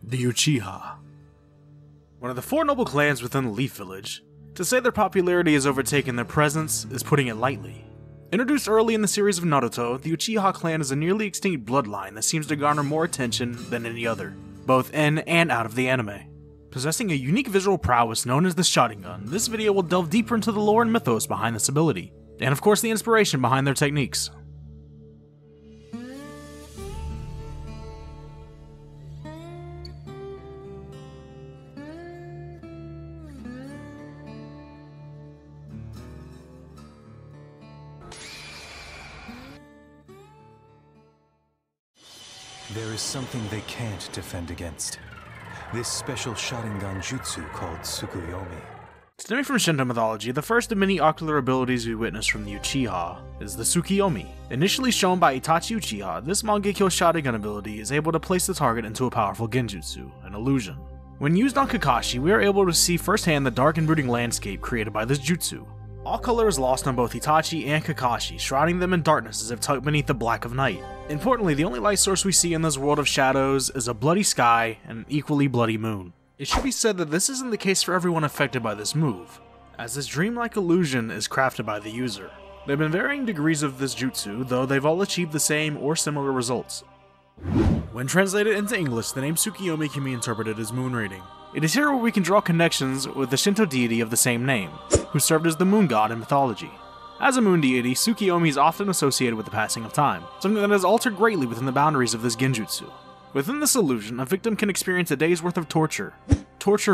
The Uchiha. One of the four noble clans within the Leaf Village, to say their popularity has overtaken their presence is putting it lightly. Introduced early in the series of Naruto, the Uchiha clan is a nearly extinct bloodline that seems to garner more attention than any other, both in and out of the anime. Possessing a unique visual prowess known as the Sharingan, this video will delve deeper into the lore and mythos behind this ability, and of course the inspiration behind their techniques. There is something they can't defend against. This special Sharingan jutsu called Tsukuyomi. Stemming from Shinto mythology, the first of many ocular abilities we witness from the Uchiha is the Tsukuyomi. Initially shown by Itachi Uchiha, this Mangekyo Sharingan ability is able to place the target into a powerful genjutsu, an illusion. When used on Kakashi, we are able to see firsthand the dark and brooding landscape created by this jutsu. All color is lost on both Itachi and Kakashi, shrouding them in darkness as if tucked beneath the black of night. Importantly, the only light source we see in this world of shadows is a bloody sky and an equally bloody moon. It should be said that this isn't the case for everyone affected by this move, as this dreamlike illusion is crafted by the user. There have been varying degrees of this jutsu, though they've all achieved the same or similar results. When translated into English, the name Tsukuyomi can be interpreted as moon reading. It is here where we can draw connections with the Shinto deity of the same name, who served as the moon god in mythology. As a moon deity, Tsukuyomi is often associated with the passing of time, something that has altered greatly within the boundaries of this genjutsu. Within this illusion, a victim can experience a day's worth of torture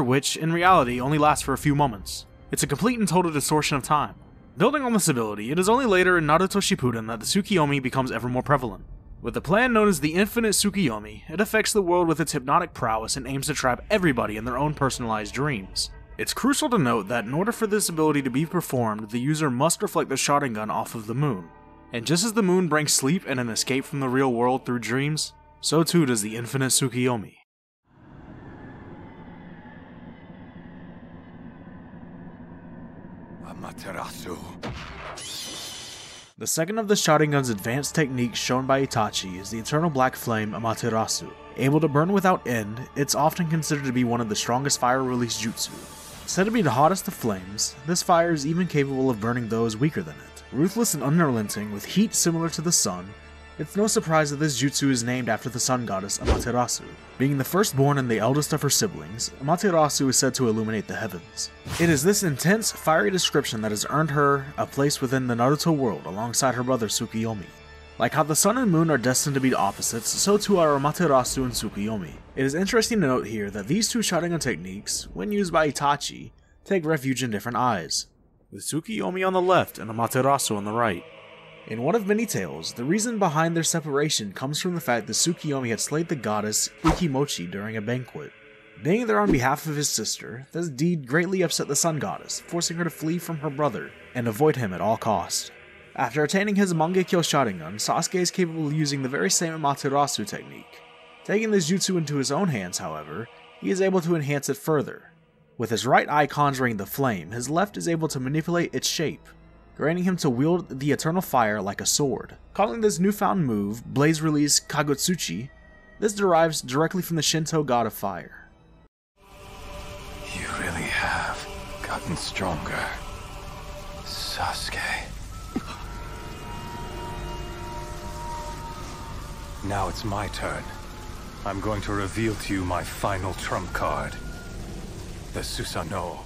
which, in reality, only lasts for a few moments. It's a complete and total distortion of time. Building on this ability, it is only later in Naruto Shippuden that the Tsukuyomi becomes ever more prevalent. With a plan known as the Infinite Tsukuyomi, it affects the world with its hypnotic prowess and aims to trap everybody in their own personalized dreams. It's crucial to note that in order for this ability to be performed, the user must reflect the Sharingan off of the moon. And just as the moon brings sleep and an escape from the real world through dreams, so too does the Infinite Tsukuyomi. Amaterasu. The second of the Sharingan's advanced techniques shown by Itachi is the Eternal Black Flame Amaterasu. Able to burn without end, it's often considered to be one of the strongest fire release jutsu. Said to be the hottest of flames, this fire is even capable of burning those weaker than it. Ruthless and unrelenting, with heat similar to the sun, it's no surprise that this jutsu is named after the sun goddess Amaterasu. Being the firstborn and the eldest of her siblings, Amaterasu is said to illuminate the heavens. It is this intense, fiery description that has earned her a place within the Naruto world alongside her brother Tsukuyomi. Like how the sun and moon are destined to be opposites, so too are Amaterasu and Tsukuyomi. It is interesting to note here that these two Sharingan techniques, when used by Itachi, take refuge in different eyes, with Tsukuyomi on the left and Amaterasu on the right. In one of many tales, the reason behind their separation comes from the fact that Tsukuyomi had slayed the goddess Ikimochi during a banquet. Being there on behalf of his sister, this deed greatly upset the sun goddess, forcing her to flee from her brother and avoid him at all costs. After attaining his Mangekyo Sharingan, Sasuke is capable of using the very same Amaterasu technique. Taking this jutsu into his own hands, however, he is able to enhance it further. With his right eye conjuring the flame, his left is able to manipulate its shape, granting him to wield the eternal fire like a sword. Calling this newfound move Blaze Release Kagutsuchi, this derives directly from the Shinto god of fire. You really have gotten stronger, Sasuke. Now it's my turn. I'm going to reveal to you my final trump card. The Susanoo.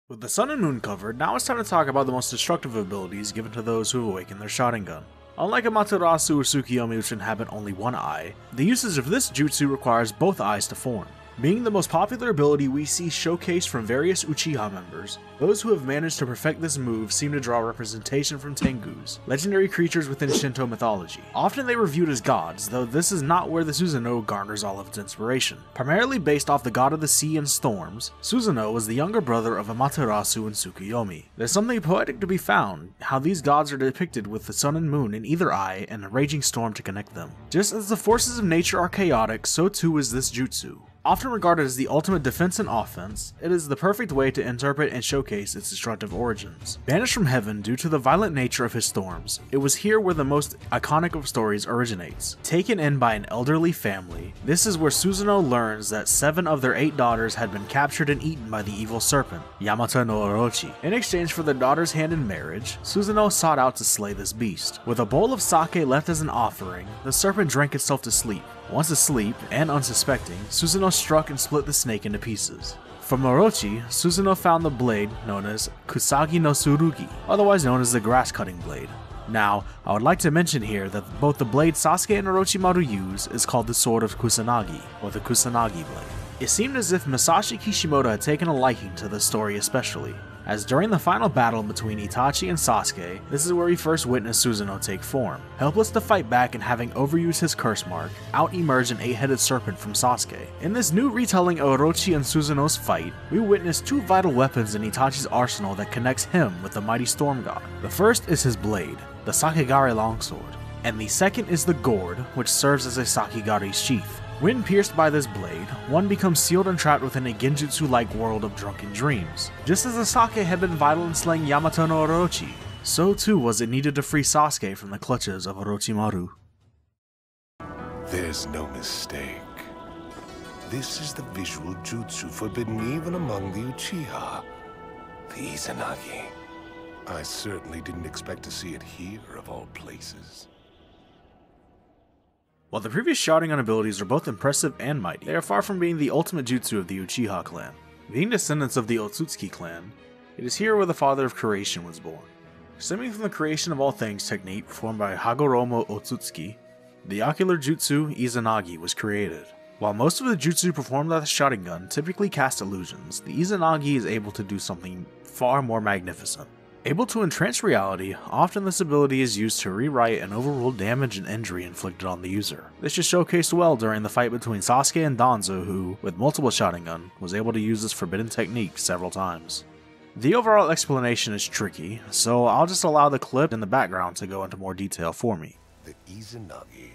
With the sun and moon covered, now it's time to talk about the most destructive abilities given to those who awaken their Sharingan. Unlike Amaterasu or Tsukuyomi, which inhabit only one eye, the usage of this jutsu requires both eyes to form. Being the most popular ability we see showcased from various Uchiha members, those who have managed to perfect this move seem to draw representation from Tengus, legendary creatures within Shinto mythology. Often they were viewed as gods, though this is not where the Susanoo garners all of its inspiration. Primarily based off the god of the sea and storms, Susanoo was the younger brother of Amaterasu and Tsukuyomi. There's something poetic to be found, how these gods are depicted with the sun and moon in either eye and a raging storm to connect them. Just as the forces of nature are chaotic, so too is this jutsu. Often regarded as the ultimate defense and offense, it is the perfect way to interpret and showcase its destructive origins. Banished from heaven due to the violent nature of his storms, it was here where the most iconic of stories originates. Taken in by an elderly family, this is where Susanoo learns that 7 of their 8 daughters had been captured and eaten by the evil serpent, Yamato no Orochi. In exchange for their daughter's hand in marriage, Susanoo sought out to slay this beast. With a bowl of sake left as an offering, the serpent drank itself to sleep. Once asleep, and unsuspecting, Susanoo struck and split the snake into pieces. From Orochi, Susanoo found the blade known as Kusagi no Tsurugi, otherwise known as the grass-cutting blade. Now, I would like to mention here that both the blade Sasuke and Orochimaru use is called the Sword of Kusanagi, or the Kusanagi blade. It seemed as if Masashi Kishimoto had taken a liking to this story especially, as during the final battle between Itachi and Sasuke, this is where we first witnessed Susanoo take form. Helpless to fight back and having overused his curse mark, out emerged an 8-headed serpent from Sasuke. In this new retelling of Orochi and Susanoo's fight, we witness 2 vital weapons in Itachi's arsenal that connects him with the mighty storm god. The first is his blade, the Sakigare longsword, and the second is the gourd, which serves as a Sakigare's sheath. When pierced by this blade, one becomes sealed and trapped within a genjutsu-like world of drunken dreams. Just as the sake had been vital in slaying Yamato no Orochi, so too was it needed to free Sasuke from the clutches of Orochimaru. There's no mistake. This is the visual jutsu forbidden even among the Uchiha, the Izanagi. I certainly didn't expect to see it here, of all places. While the previous Sharingan abilities are both impressive and mighty, they are far from being the ultimate jutsu of the Uchiha clan. Being descendants of the Otsutsuki clan, it is here where the father of creation was born. Stemming from the creation of all things technique performed by Hagoromo Otsutsuki, the ocular jutsu Izanagi was created. While most of the jutsu performed by the Sharingan typically cast illusions, the Izanagi is able to do something far more magnificent. Able to entrance reality, often this ability is used to rewrite and overrule damage and injury inflicted on the user. This is showcased well during the fight between Sasuke and Danzo, who, with multiple Sharingan, was able to use this forbidden technique several times. The overall explanation is tricky, so I'll just allow the clip in the background to go into more detail for me. The Izanagi,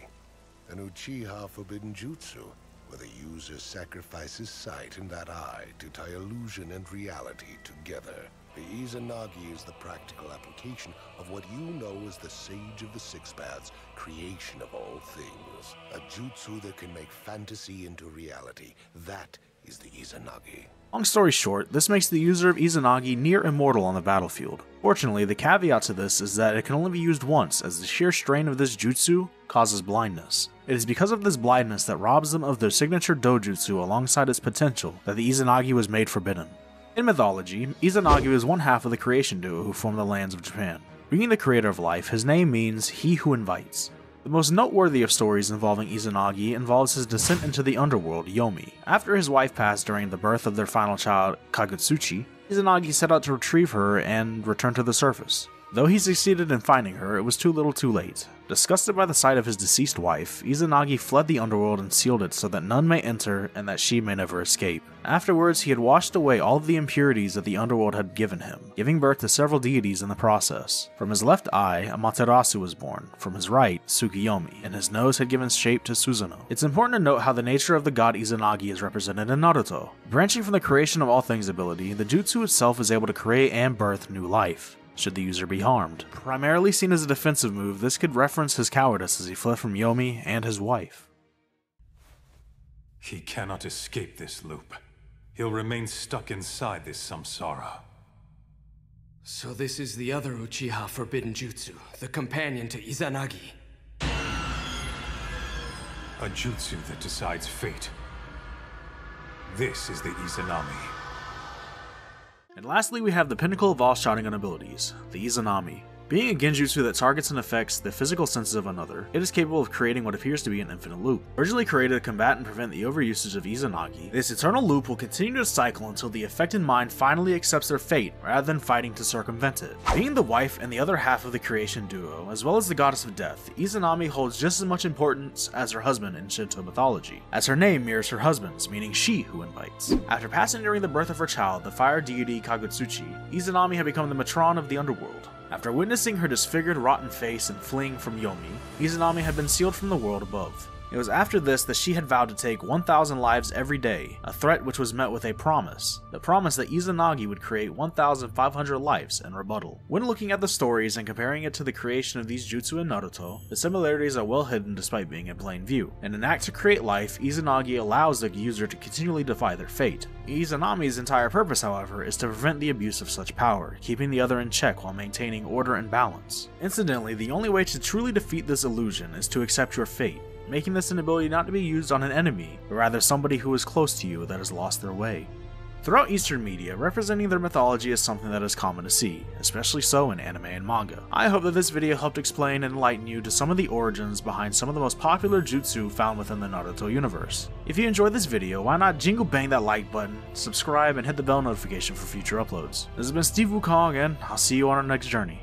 an Uchiha forbidden jutsu, where the user sacrifices sight and that eye to tie illusion and reality together. The Izanagi is the practical application of what you know as the Sage of the Six Paths, creation of all things. A jutsu that can make fantasy into reality. That is the Izanagi. Long story short, this makes the user of Izanagi near immortal on the battlefield. Fortunately, the caveat to this is that it can only be used once, as the sheer strain of this jutsu causes blindness. It is because of this blindness that robs them of their signature dojutsu alongside its potential that the Izanagi was made forbidden. In mythology, Izanagi is one half of the creation duo who formed the lands of Japan. Being the creator of life, his name means he who invites. The most noteworthy of stories involving Izanagi involves his descent into the underworld, Yomi. After his wife passed during the birth of their final child, Kagutsuchi, Izanagi set out to retrieve her and return to the surface. Though he succeeded in finding her, it was too little too late. Disgusted by the sight of his deceased wife, Izanagi fled the underworld and sealed it so that none may enter and that she may never escape. Afterwards, he had washed away all of the impurities that the underworld had given him, giving birth to several deities in the process. From his left eye, Amaterasu was born, from his right, Tsukiyomi, and his nose had given shape to Susanoo. It's important to note how the nature of the god Izanagi is represented in Naruto. Branching from the creation of all things ability, the jutsu itself is able to create and birth new life, should the user be harmed. Primarily seen as a defensive move, this could reference his cowardice as he fled from Yomi and his wife. He cannot escape this loop. He'll remain stuck inside this samsara. So this is the other Uchiha forbidden jutsu, the companion to Izanagi. A jutsu that decides fate. This is the Izanami. And lastly, we have the pinnacle of all Sharingan abilities, the Izanami. Being a genjutsu that targets and affects the physical senses of another, it is capable of creating what appears to be an infinite loop. Originally created to combat and prevent the overusage of Izanagi, this eternal loop will continue to cycle until the affected mind finally accepts their fate, rather than fighting to circumvent it. Being the wife and the other half of the creation duo, as well as the goddess of death, Izanami holds just as much importance as her husband in Shinto mythology, as her name mirrors her husband's, meaning she who invites. After passing during the birth of her child, the fire deity Kagutsuchi, Izanami had become the matron of the underworld. After witnessing her disfigured, rotten face and fleeing from Yomi, Izanami had been sealed from the world above. It was after this that she had vowed to take 1,000 lives every day, a threat which was met with a promise. The promise that Izanagi would create 1,500 lives in rebuttal. When looking at the stories and comparing it to the creation of these jutsu in Naruto, the similarities are well hidden despite being in plain view. In an act to create life, Izanagi allows the user to continually defy their fate. Izanami's entire purpose, however, is to prevent the abuse of such power, keeping the other in check while maintaining order and balance. Incidentally, the only way to truly defeat this illusion is to accept your fate, making this an ability not to be used on an enemy, but rather somebody who is close to you that has lost their way. Throughout Eastern media, representing their mythology is something that is common to see, especially so in anime and manga. I hope that this video helped explain and enlighten you to some of the origins behind some of the most popular jutsu found within the Naruto universe. If you enjoyed this video, why not jingle bang that like button, subscribe, and hit the bell notification for future uploads. This has been Steve Wukong, and I'll see you on our next journey.